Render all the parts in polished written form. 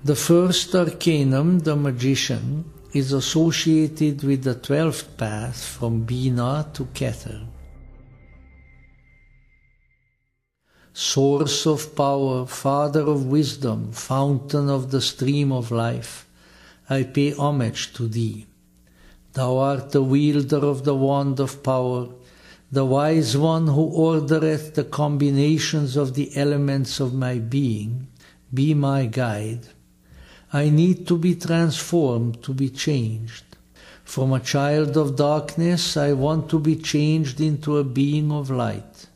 The first arcanum, the magician, is associated with the 12th path from Bina to Keter. Source of power, Father of wisdom, fountain of the stream of life, I pay homage to thee. Thou art the wielder of the wand of power, the wise one who ordereth the combinations of the elements of my being. Be my guide. I need to be transformed, to be changed. From a child of darkness, I want to be changed into a being of light.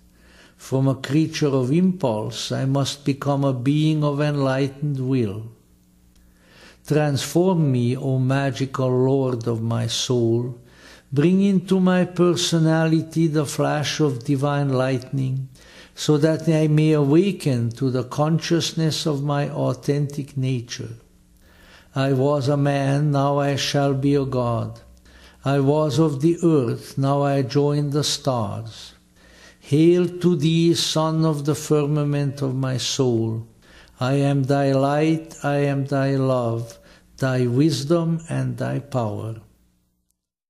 From a creature of impulse, I must become a being of enlightened will. Transform me, O magical Lord of my soul. Bring into my personality the flash of divine lightning, so that I may awaken to the consciousness of my authentic nature. I was a man, now I shall be a god. I was of the earth, now I join the stars. Hail to thee, Son of the firmament of my soul. I am thy light, I am thy love, thy wisdom and thy power.